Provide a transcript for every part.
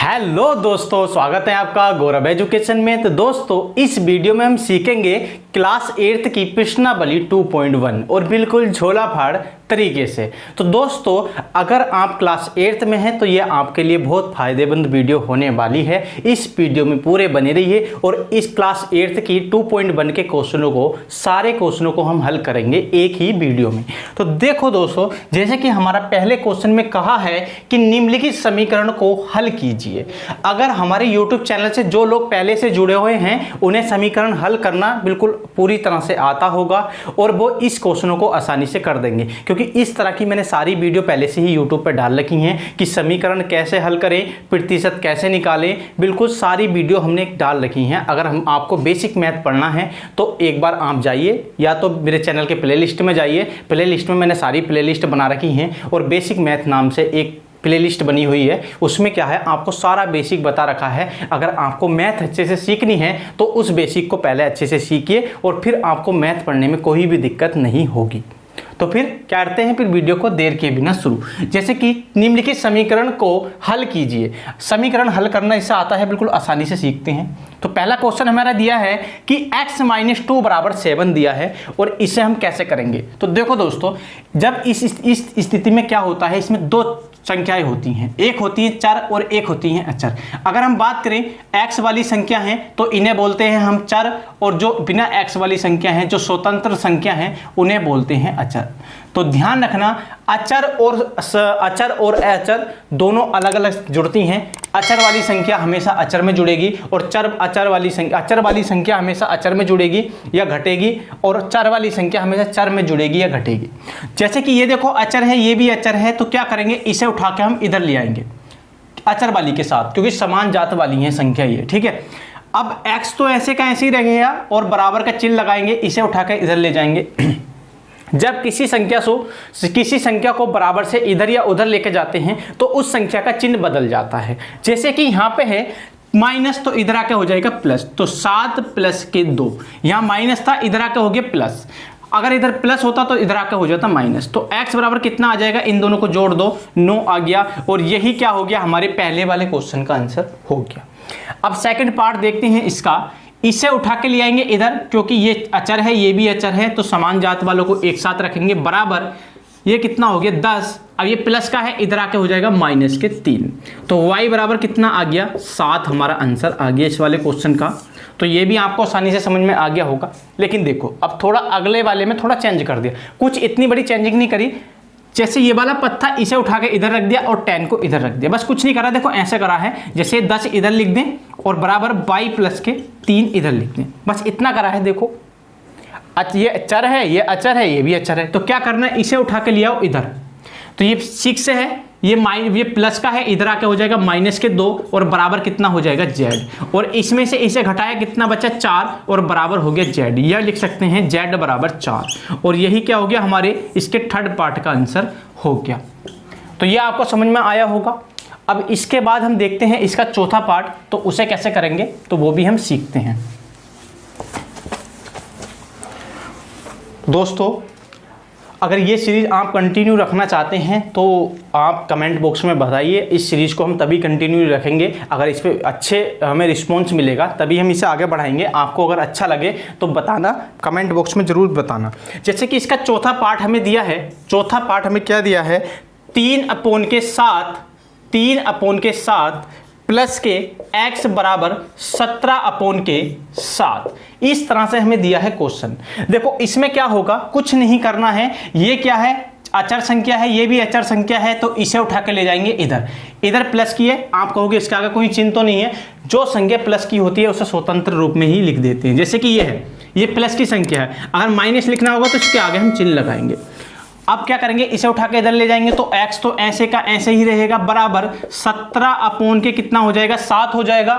Hello दोस्तों, स्वागत है आपका गौरव एजुकेशन में। तो दोस्तों, इस वीडियो में हम सीखेंगे क्लास 8 की प्रश्नावली 2.1 और बिल्कुल झोला फाड़ तरीके से। तो दोस्तों, अगर आप क्लास 8 में हैं तो ये आपके लिए बहुत फायदेमंद वीडियो होने वाली है। इस वीडियो में पूरे बने रहिए और इस क्लास 8 की 2.1 के क्वेश्चनों को, सारे क्वेश्चनों को हम हल करेंगे एक ही वीडियो में। तो देखो दोस्तों, जैसे कि हमारा पहले क्वेश्चन में कहा है कि निम्नलिखित समीकरण को हल कीजिए। अगर हमारे YouTube चैनल से जो लोग पहले से जुड़े हुए हैं उन्हें समीकरण हल करना बिल्कुल पूरी तरह से आता होगा और वो इस क्वेश्चनों को आसानी से कर देंगे, क्योंकि इस तरह की मैंने सारी वीडियो पहले से ही YouTube पर डाल रखी हैं कि समीकरण कैसे हल करें, प्रतिशत कैसे निकालें, बिल्कुल सारी वीडियो हमने डाल रखी हैं। अगर हम आपको बेसिक मैथ पढ़ना है तो एक बार आप जाइए, या तो मेरे चैनल के प्लेलिस्ट में जाइए। प्लेलिस्ट में मैंने सारी प्लेलिस्ट बना रखी हैं और बेसिक मैथ नाम से एक प्लेलिस्ट बनी हुई है। उसमें क्या है, आपको सारा बेसिक बता रखा है। अगर आपको मैथ अच्छे से सीखनी है तो उस बेसिक को पहले अच्छे से सीखिए और फिर आपको मैथ पढ़ने में कोई भी दिक्कत नहीं होगी। तो फिर क्या करते हैं, फिर वीडियो को देर के बिना शुरू। जैसे कि निम्नलिखित समीकरण को हल कीजिए। समीकरण हल करना इससे आता है, बिल्कुल आसानी से सीखते हैं। तो पहला क्वेश्चन हमारा दिया है कि x - 2 = 7 दिया है और इसे हम कैसे करेंगे। तो देखो दोस्तों, जब इस स्थिति में क्या होता है, इसमें दो संख्याएं होती हैं, एक होती है चर और एक होती है अचर। अगर हम बात करें x वाली संख्या है तो इन्हें बोलते हैं हम चर, और जो बिना x वाली संख्या है, जो स्वतंत्र संख्या है, उन्हें बोलते हैं अचर। तो ध्यान रखना, अचर और अचर दोनों अलग अलग जुड़ती हैं। अचर वाली संख्या हमेशा अचर में जुड़ेगी और अचर वाली संख्या हमेशा अचर में जुड़ेगी या घटेगी, और चर वाली संख्या हमेशा चर में जुड़ेगी या घटेगी। जैसे कि ये देखो अचर है, ये भी अचर है, तो क्या करेंगे, इसे उठा के हम इधर ले आएंगे अचर वाली के साथ, क्योंकि समान जात वाली है संख्या ये, ठीक है। अब x तो ऐसे का ऐसे ही रहेगा और बराबर का चिन्ह लगाएंगे, इसे उठा के इधर ले जाएंगे। जब किसी संख्या को बराबर से इधर या उधर लेके जाते हैं तो उस संख्या का चिन्ह बदल जाता है। जैसे कि यहाँ पे है माइनस, तो इधर आके हो जाएगा प्लस। तो 7 + 2, यहाँ माइनस था, इधर आके हो गया प्लस। अगर इधर प्लस होता तो इधर आके हो जाता माइनस। तो x बराबर कितना आ जाएगा, इन दोनों को जोड़ दो, 9 आ गया। और यही क्या हो गया, हमारे पहले वाले क्वेश्चन का आंसर हो गया। अब सेकंड पार्ट देखते हैं इसका। इसे उठा के ले आएंगे इधर, क्योंकि ये अचर है, ये भी अचर है, तो समान जात वालों को एक साथ रखेंगे बराबर। ये कितना हो गया 10। अब ये प्लस का है, इधर आके हो जाएगा -3। तो y बराबर कितना आ गया 7, हमारा आंसर आ गया इस वाले क्वेश्चन का। तो ये भी आपको आसानी से समझ में आ गया होगा। लेकिन देखो, अब थोड़ा अगले वाले में थोड़ा चेंज कर दिया, कुछ इतनी बड़ी चेंजिंग नहीं करी। जैसे ये वाला पत्ता, इसे उठा के इधर रख दिया और 10 को इधर रख दिया, बस कुछ नहीं करा। देखो ऐसे करा है, जैसे 10 इधर लिख दें और बराबर y + 3 इधर लिख दें, बस इतना करा है। देखो ये चर है, ये अचर है, ये भी अचर है। तो क्या करना है, इसे उठा के ले आओ इधर। तो ये 6 है, ये प्लस का है, इधर आके हो जाएगा -2 और बराबर कितना हो जाएगा z। और इसमें से इसे घटाया, कितना बचा 4 और बराबर हो गया z। यह लिख सकते हैं z बराबर 4। और यही क्या हो गया, हमारे इसके थर्ड पार्ट का आंसर हो गया। तो ये आपको समझ में आया होगा। अब इसके बाद हम देखते हैं इसका चौथा पार्ट, तो उसे कैसे करेंगे तो वो भी हम सीखते हैं। दोस्तों, अगर ये सीरीज़ आप कंटिन्यू रखना चाहते हैं तो आप कमेंट बॉक्स में बताइए। इस सीरीज़ को हम तभी कंटिन्यू रखेंगे अगर इस पर अच्छे हमें रिस्पॉन्स मिलेगा, तभी हम इसे आगे बढ़ाएंगे। आपको अगर अच्छा लगे तो बताना, कमेंट बॉक्स में ज़रूर बताना। जैसे कि इसका चौथा पार्ट हमें दिया है, चौथा पार्ट हमें क्या दिया है, 3/7 प्लस के x बराबर 17/7। इस तरह से हमें दिया है क्वेश्चन। देखो इसमें क्या होगा, कुछ नहीं करना है। ये क्या है, अचर संख्या है, ये भी अचर संख्या है, तो इसे उठा के ले जाएंगे इधर प्लस की है। आप कहोगे इसके आगे कोई चिन्ह तो नहीं है। जो संख्या प्लस की होती है उसे स्वतंत्र रूप में ही लिख देते हैं। जैसे कि ये है, ये प्लस की संख्या है, अगर माइनस लिखना होगा तो इसके आगे हम चिन्ह लगाएंगे। अब क्या करेंगे, इसे उठा के इधर ले जाएंगे तो x तो ऐसे का ऐसे ही रहेगा, बराबर 17 कितना हो जाएगा 7 हो जाएगा।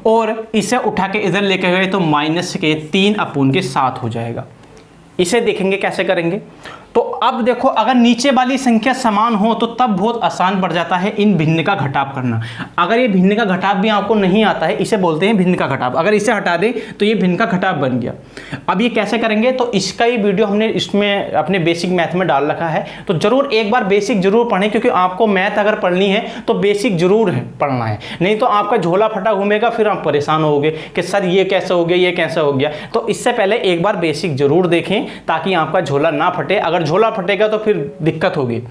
और इसे उठा के इधर लेके गए तो -3/7 हो जाएगा। इसे देखेंगे कैसे करेंगे। तो अब देखो अगर नीचे वाली संख्या समान हो तो तब बहुत आसान पड़ जाता है इन भिन्न का घटाव करना। अगर ये भिन्न का घटाव भी आपको नहीं आता है, इसे बोलते हैं भिन्न का घटाव। अगर इसे हटा दें तो ये भिन्न का घटाव बन गया। अब ये कैसे करेंगे, तो इसका ही वीडियो हमने इसमें अपने बेसिक मैथ में डाल रखा है, तो जरूर एक बार बेसिक जरूर पढ़ें, क्योंकि आपको मैथ अगर पढ़नी है तो बेसिक जरूर है पढ़ना है, नहीं तो आपका झोला फटा घूमेगा, फिर आप परेशान होगे कि सर ये कैसे हो गया, ये कैसे हो गया। तो इससे पहले एक बार बेसिक जरूर देखें ताकि आपका झोला ना फटे। अगर झोला फटेगा तो फिर दिक्कत होगी।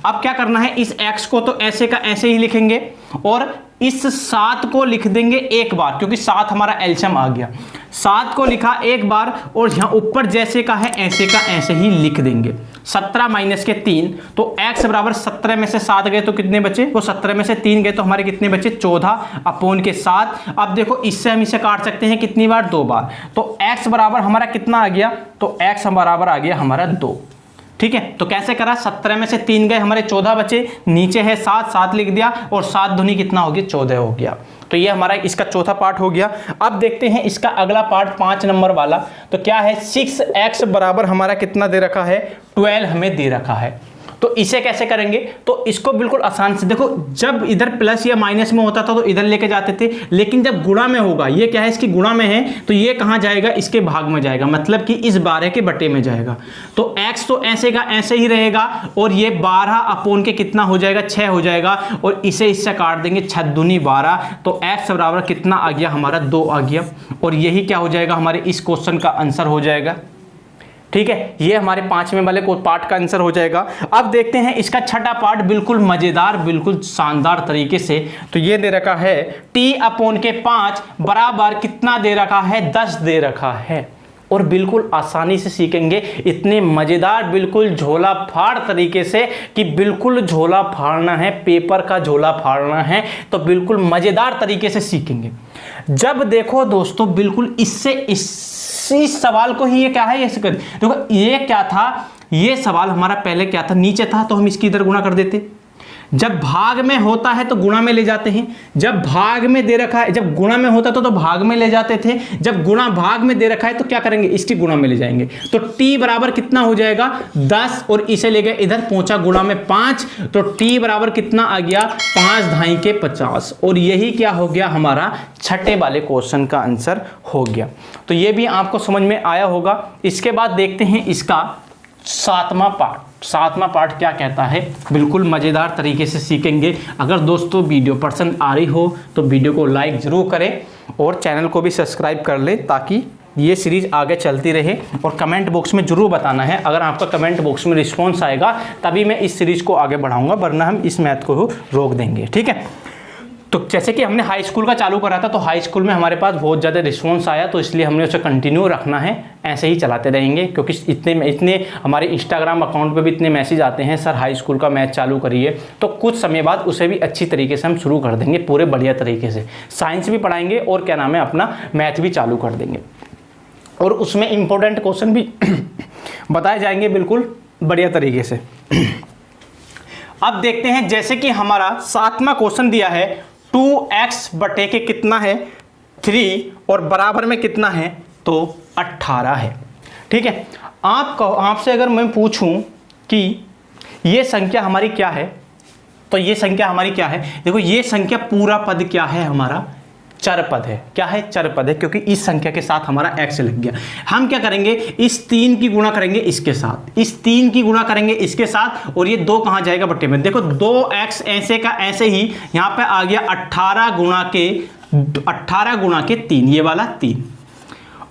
अब क्या करना है, इस x को तो ऐसे का ऐसे ही लिखेंगे और इस 7 को लिख देंगे एक बार, क्योंकि 7 हमारा एलसीएम आ गया। 7 को लिखा एक बार और यहाँ ऊपर जैसे का है ऐसे का ऐसे ही लिख देंगे। 17 माइनस के 3, तो x बराबर 17 में से 7 गए तो कितने बचे, वो 17 में से 3 गए तो हमारे कितने बचे 14 अपॉन के 7। अब देखो इससे हम इसे काट सकते हैं कितनी बार, 2 बार। तो x बराबर हमारा कितना आ गया, तो x बराबर आ गया हमारा 2। ठीक है, तो कैसे करा, 17 में से 3 गए हमारे 14 बचे, नीचे है 7, 7 लिख दिया और 7 दूनी कितना हो गया, 14 हो गया। तो ये हमारा इसका चौथा पार्ट हो गया। अब देखते हैं इसका अगला पार्ट 5 नंबर वाला, तो क्या है 6x बराबर हमारा कितना दे रखा है, 12 हमें दे रखा है। तो इसे कैसे करेंगे, तो इसको बिल्कुल आसान से देखो, जब इधर प्लस या माइनस में होता था तो इधर लेके जाते थे, लेकिन जब गुणा में होगा, ये क्या है इसकी गुणा में है, तो ये कहाँ जाएगा, इसके भाग में जाएगा, मतलब कि इस 12 के बटे में जाएगा। तो x तो ऐसे का ऐसे ही रहेगा और ये 12 अपॉन के कितना हो जाएगा, 6 हो जाएगा और इसे इससे काट देंगे, 6 दूनी 12, तो x बराबर कितना आ गया हमारा 2 आ गया। और यही क्या हो जाएगा, हमारे इस क्वेश्चन का आंसर हो जाएगा। ठीक है, ये हमारे 5वें वाले को पार्ट का आंसर हो जाएगा। अब देखते हैं इसका छठा पार्ट, बिल्कुल मजेदार, बिल्कुल शानदार तरीके से। तो ये दे रखा है t अपॉन के 5 बराबर कितना दे रखा है, 10 दे रखा है। और बिल्कुल आसानी से सीखेंगे, इतने मजेदार, बिल्कुल झोला फाड़ तरीके से कि बिल्कुल झोला फाड़ना है, पेपर का झोला फाड़ना है, तो बिल्कुल मजेदार तरीके से सीखेंगे। जब देखो दोस्तों, बिल्कुल इससे इस सवाल को ही ये क्या है, ऐसे कर देखो, ये क्या था, ये सवाल हमारा पहले क्या था, नीचे था तो हम इसकी इधर गुणा कर देते। जब भाग में होता है तो गुणा में ले जाते हैं, जब भाग में दे रखा है, जब गुणा में होता तो भाग में ले जाते थे, जब गुणा भाग में दे रखा है तो क्या करेंगे, इसकी गुणा में ले जाएंगे। तो t बराबर कितना हो जाएगा 10 और इसे ले गए इधर, पहुंचा गुणा में 5, तो t बराबर कितना आ गया 5 ढाई के 50। और यही क्या हो गया, हमारा छठे वाले क्वेश्चन का आंसर हो गया। तो ये भी आपको समझ में आया होगा। इसके बाद देखते हैं इसका 7वां पार्ट। 7वां पार्ट क्या कहता है, बिल्कुल मज़ेदार तरीके से सीखेंगे। अगर दोस्तों वीडियो पसंद आ रही हो तो वीडियो को लाइक ज़रूर करें और चैनल को भी सब्सक्राइब कर लें, ताकि ये सीरीज़ आगे चलती रहे। और कमेंट बॉक्स में ज़रूर बताना है, अगर आपका कमेंट बॉक्स में रिस्पॉन्स आएगा तभी मैं इस सीरीज़ को आगे बढ़ाऊँगा, वरना हम इस मैथ को रोक देंगे। ठीक है, तो जैसे कि हमने हाई स्कूल का चालू करा था, तो हाई स्कूल में हमारे पास बहुत ज़्यादा रिस्पॉन्स आया, तो इसलिए हमने उसे कंटिन्यू रखना है, ऐसे ही चलाते रहेंगे। क्योंकि इतने हमारे इंस्टाग्राम अकाउंट पे भी इतने मैसेज आते हैं, सर हाई स्कूल का मैथ चालू करिए, तो कुछ समय बाद उसे भी अच्छी तरीके से हम शुरू कर देंगे, पूरे बढ़िया तरीके से। साइंस भी पढ़ाएंगे और क्या नाम है, अपना मैथ भी चालू कर देंगे, और उसमें इंपॉर्टेंट क्वेश्चन भी बताए जाएंगे बिल्कुल बढ़िया तरीके से। अब देखते हैं, जैसे कि हमारा 7वां क्वेश्चन दिया है, 2x बटे के कितना है 3 और बराबर में कितना है, तो 18 है। ठीक है, आपसे अगर मैं पूछूं कि ये संख्या हमारी क्या है, तो ये संख्या हमारी क्या है, देखो ये संख्या पूरा पद क्या है, हमारा चर पद है। क्या है, चर पद है, क्योंकि इस संख्या के साथ हमारा x लग गया। हम क्या करेंगे, इस 3 की गुणा करेंगे इसके साथ, इस 3 की गुणा करेंगे इसके साथ, और ये 2 कहाँ जाएगा, बट्टे में। देखो 2x ऐसे का ऐसे ही यहाँ पे आ गया 18 गुणा के 3, ये वाला 3।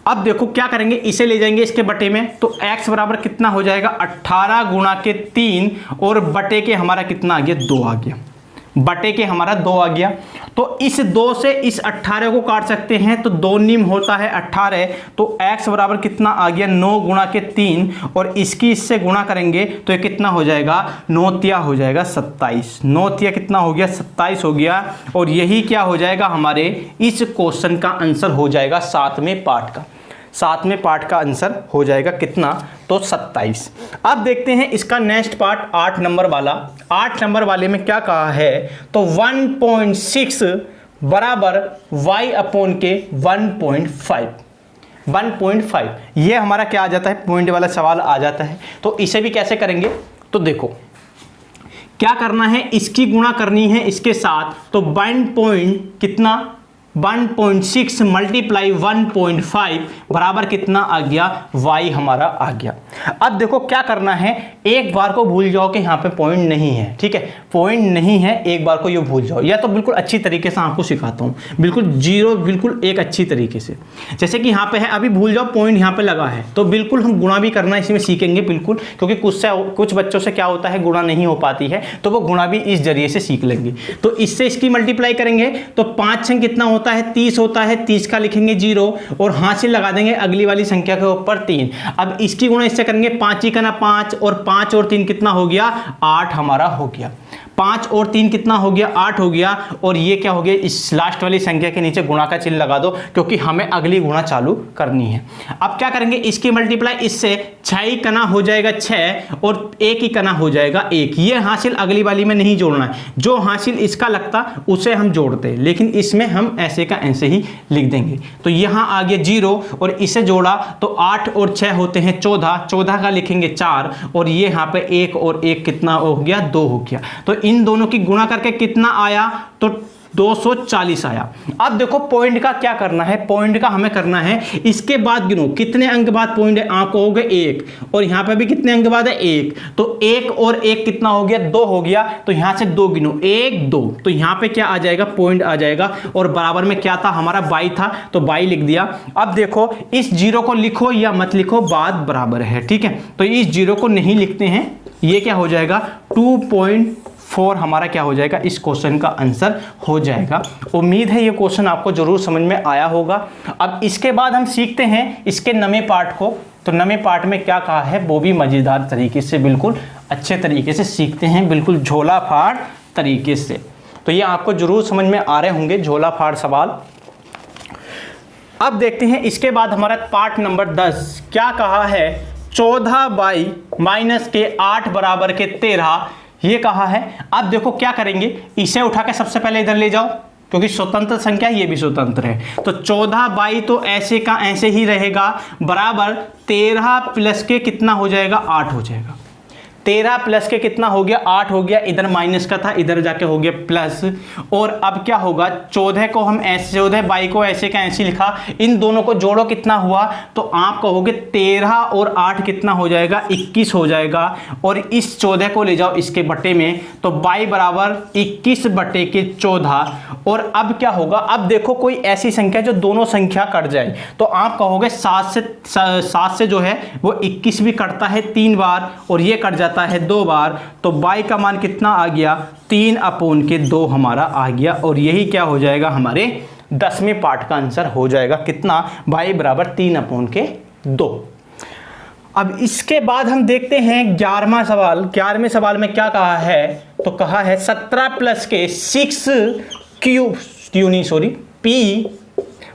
अब देखो क्या करेंगे, इसे ले जाएंगे इसके बटे में, तो x बराबर कितना हो जाएगा 18 गुणा के 3 और बटे के हमारा कितना आ गया, 2 आ गया, बटे के हमारा 2 आ गया। तो इस 2 से इस 18 को काट सकते हैं, तो 2 निम होता है 18, तो x बराबर कितना आ गया 9 गुणा के 3, और इसकी इससे गुणा करेंगे तो ये कितना हो जाएगा, 9 तिया हो जाएगा 27, 9 तिया कितना हो गया 27 हो गया। और यही क्या हो जाएगा, हमारे इस क्वेश्चन का आंसर हो जाएगा 7वें पार्ट का। 7वें पार्ट का आंसर हो जाएगा कितना, तो 27। अब देखते हैं इसका नेक्स्ट पार्ट 8 नंबर वाला। 8 नंबर वाले में क्या कहा है, तो 1.6 बराबर y अपॉन के 1.5। 1.5। ये हमारा क्या आ जाता है, पॉइंट वाला सवाल आ जाता है। तो इसे भी कैसे करेंगे, तो देखो क्या करना है, इसकी गुणा करनी है इसके साथ, तो 1 पॉइंट कितना 1.6 मल्टीप्लाई 1.5 बराबर कितना आ गया, y हमारा आ गया। अब देखो क्या करना है, एक बार को भूल जाओ कि यहाँ पे पॉइंट नहीं है, ठीक है, पॉइंट नहीं है, एक बार को ये भूल जाओ, या तो बिल्कुल अच्छी तरीके से आपको सिखाता हूँ, बिल्कुल जीरो, बिल्कुल एक अच्छी तरीके से। जैसे कि यहाँ पे है, अभी भूल जाओ पॉइंट यहाँ पे लगा है, तो बिल्कुल हम गुणा भी करना इसमें सीखेंगे बिल्कुल, क्योंकि कुछ बच्चों से क्या होता है, गुणा नहीं हो पाती है, तो वो गुणा भी इस जरिए से सीख लेंगे। तो इससे इसकी मल्टीप्लाई करेंगे तो 5 6 कितना होता है, 30 होता है, 30 का लिखेंगे 0 और हासिल लगा देंगे अगली वाली संख्या के ऊपर 3। अब इसकी गुणा इससे करेंगे, 5 ही करना 5 और 5 और 3 कितना हो गया, 8 हमारा हो गया। 5 और 3 कितना हो गया, 8 हो गया। और ये क्या हो गया, इस लास्ट वाली संख्या के नीचे गुणा का चिन्ह लगा दो, क्योंकि हमें अगली गुणा चालू करनी है। अब क्या करेंगे, इसकी मल्टीप्लाई इससे 6 ही कना हो जाएगा 6 और 1 ही कना हो जाएगा 1। ये हासिल अगली वाली में नहीं जोड़ना है, जो हासिल इसका लगता उसे हम जोड़ते हैं, लेकिन इसमें हम ऐसे का ऐसे ही लिख देंगे। तो यहाँ आ गया 0 और इसे जोड़ा तो 8 और 6 होते हैं 14, 14 का लिखेंगे 4 और ये यहाँ पे 1 और 1 कितना हो गया, 2 हो गया। तो इन दोनों की गुणा करके कितना आया, तो 240 आया। अब देखो पॉइंट का क्या करना है, पॉइंट का हमें करना है इसके बाद गिनो कितने अंक बाद पॉइंट है, आपको हो गए 1 और यहां पे भी कितने अंक बाद है 1, तो 1 और 1 कितना हो गया, 2 हो गया। तो यहां से 2 गिनो, 1 2, तो यहां पे क्या आ जाएगा, पॉइंट आ जाएगा। और बराबर में क्या था हमारा, 22 था, तो 22 लिख दिया। अब देखो इस 0 को लिखो या मत लिखो, बात बराबर है, ठीक है। तो इस 0 को नहीं लिखते हैं, ये क्या हो जाएगा 2.4 हमारा क्या हो जाएगा, इस क्वेश्चन का आंसर हो जाएगा। उम्मीद है ये क्वेश्चन आपको जरूर समझ में आया होगा। अब इसके बाद हम सीखते हैं इसके नवे पार्ट को। तो नवे पार्ट में क्या कहा है वो भी मजेदार तरीके से, बिल्कुल अच्छे तरीके से सीखते हैं, बिल्कुल झोला फाड़ तरीके से। तो ये आपको जरूर समझ में आ रहे होंगे झोला फाड़ सवाल। अब देखते हैं इसके बाद हमारा पार्ट नंबर 10 क्या कहा है, 14 बाई माइनस के 8 बराबर के 13 ये कहा है। अब देखो क्या करेंगे, इसे उठा के सबसे पहले इधर ले जाओ, क्योंकि स्वतंत्र संख्या ये भी स्वतंत्र है। तो 14 बाई तो ऐसे का ऐसे ही रहेगा, बराबर 13 प्लस के कितना हो जाएगा, 8 हो जाएगा। 13 प्लस के कितना हो गया, 8 हो गया। इधर माइनस का था, इधर जाके हो गया प्लस। और अब क्या होगा, 14 को हम ऐसे, 14 बाई को ऐसे का ऐसे लिखा, इन दोनों को जोड़ो कितना हुआ, तो आप कहोगे 13 और 8 कितना हो जाएगा, 21 हो जाएगा। और इस 14 को ले जाओ इसके बटे में, तो बाई बराबर 21 बटे के 14। और अब क्या होगा, अब देखो कोई ऐसी संख्या जो दोनों संख्या कट जाए, तो आप कहोगे 7 से जो है वो 21 भी कटता है 3 बार और ये कट जाता है 2 बार। तो बाई का मान कितना आ गया, 3/2 हमारा आ गया। और यही क्या हो जाएगा, हमारे 10वें पार्ट का आंसर हो जाएगा, कितना, बाई बराबर 3/2। अब इसके बाद हम देखते हैं 11वां सवाल। 11वें सवाल में क्या कहा है, तो कहा है 17 प्लस के 6 p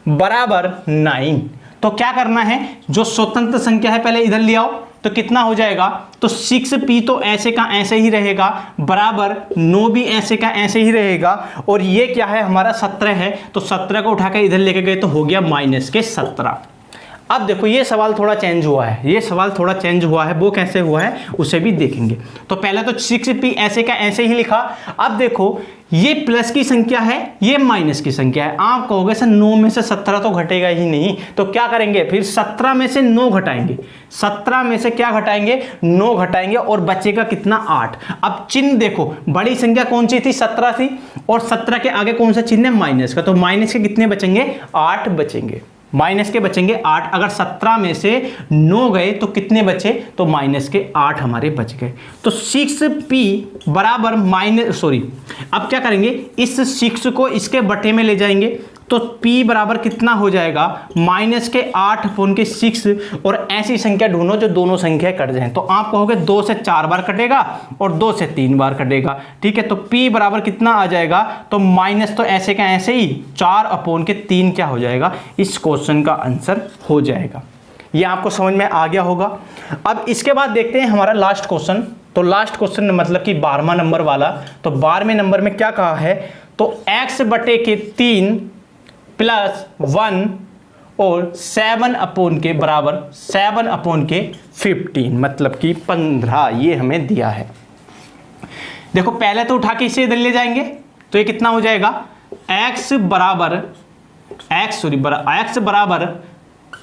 बराबर 9। तो क्या करना है, जो स्वतंत्र संख्या है पहले इधर ले आओ, तो कितना हो जाएगा, तो 6p तो ऐसे का ऐसे ही रहेगा, बराबर 9 भी ऐसे का ऐसे ही रहेगा। और ये क्या है हमारा 17 है, तो 17 को उठाकर इधर लेके गए तो हो गया माइनस के 17। अब देखो ये सवाल थोड़ा चेंज हुआ है, ये सवाल थोड़ा चेंज हुआ है, वो कैसे हुआ है उसे भी देखेंगे। तो पहले तो 6p ऐसे का ऐसे ही लिखा। अब देखो ये प्लस की संख्या है, ये माइनस की संख्या है। आप कहोगे सर 9 में से 17 तो घटेगा ही नहीं, तो क्या करेंगे, फिर 17 में से 9 घटाएंगे। 17 में से क्या घटाएंगे, 9 घटाएंगे और बचेगा कितना, 8। अब चिन्ह देखो, बड़ी संख्या कौन सी थी, 17 थी, और 17 के आगे कौन सा चिन्ह है, माइनस का। तो माइनस के कितने बचेंगे, 8 बचेंगे, माइनस के बचेंगे 8। अगर 17 में से 9 गए तो कितने बचे, तो माइनस के 8 हमारे बच गए। तो 6p बराबर अब क्या करेंगे, इस 6 को इसके बटे में ले जाएंगे, तो p बराबर कितना हो जाएगा, माइनस के 8/6। और ऐसी संख्या ढूंढो जो दोनों संख्या कट जाए। तो आप कहोगे 2 से 4 बार कटेगा और 2 से 3 बार कटेगा, ठीक है। तो p बराबर कितना आ जाएगा, तो माइनस तो ऐसे का ऐसे ही 4/3 क्या हो जाएगा, इस क्वेश्चन का आंसर हो जाएगा। ये आपको समझ में आ गया होगा। अब इसके बाद देखते हैं हमारा लास्ट क्वेश्चन। तो लास्ट क्वेश्चन मतलब कि 12वां नंबर वाला। तो 12वें नंबर में क्या कहा है, तो x/3 + 1 और 7 अपोन के बराबर 7 अपोन के 15 मतलब कि 15 ये हमें दिया है। देखो पहले तो उठा के इसे इधर ले जाएंगे तो ये कितना हो जाएगा x बराबर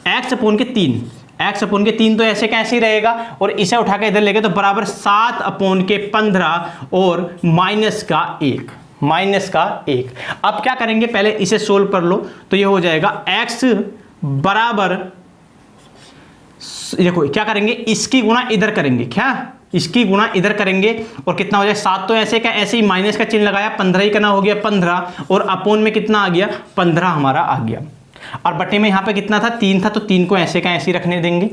x अपोन के 3, x अपोन के 3 तो ऐसे कैसे ही रहेगा और इसे उठा के इधर लेके तो बराबर 7 अपोन के 15 और माइनस का 1। अब क्या करेंगे पहले इसे सोल्व कर लो तो ये हो जाएगा x बराबर, देखो क्या करेंगे इसकी गुणा इधर करेंगे, क्या इसकी गुणा इधर करेंगे और कितना हो जाए 7 तो ऐसे का ऐसे ही माइनस का चिन्ह लगाया 15 ही करना हो गया 15 और अपोन में कितना आ गया 15 हमारा आ गया और बटे में यहाँ पे कितना था 3 था तो 3 को ऐसे का ऐसे ही रखने देंगे।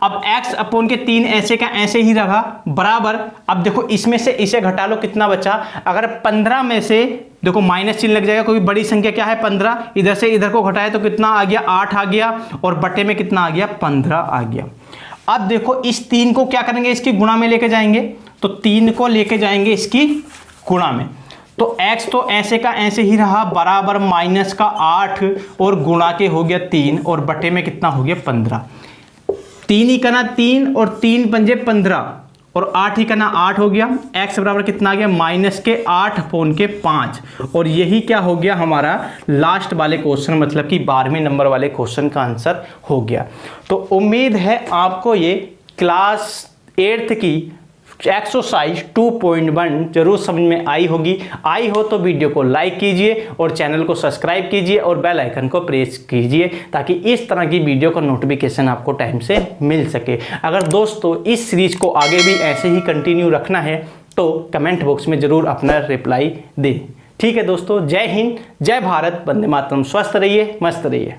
अब x अपोन के 3 ऐसे का ऐसे ही रहा बराबर, अब देखो इसमें से इसे घटा लो कितना बचा, अगर 15 में से देखो माइनस चिन्ह लग जाएगा क्योंकि बड़ी संख्या क्या है 15, इधर से इधर को घटाए तो कितना आ गया 8 आ गया और बटे में कितना आ गया 15 आ गया। अब देखो इस 3 को क्या करेंगे इसकी गुणा में लेके जाएंगे तो 3 को लेके जाएंगे इसकी गुणा में तो x तो ऐसे का ऐसे ही रहा बराबर माइनस का 8 और गुणा के हो गया 3 और बटे में कितना हो गया 15, 3 ही करना 3 और 3 पंजे 15 और 8 ही करना 8 हो गया, x बराबर कितना आ गया माइनस के 8 अपोन के 5 और यही क्या हो गया हमारा लास्ट वाले क्वेश्चन मतलब कि 12वें नंबर वाले क्वेश्चन का आंसर हो गया। तो उम्मीद है आपको ये क्लास 8th की एक्सरसाइज 2.1 जरूर समझ में आई होगी। आई हो तो वीडियो को लाइक कीजिए और चैनल को सब्सक्राइब कीजिए और बेल आइकन को प्रेस कीजिए ताकि इस तरह की वीडियो का नोटिफिकेशन आपको टाइम से मिल सके। अगर दोस्तों इस सीरीज को आगे भी ऐसे ही कंटिन्यू रखना है तो कमेंट बॉक्स में ज़रूर अपना रिप्लाई दें। ठीक है दोस्तों, जय हिंद, जय भारत, वंदे मातरम। स्वस्थ रहिए, मस्त रहिए।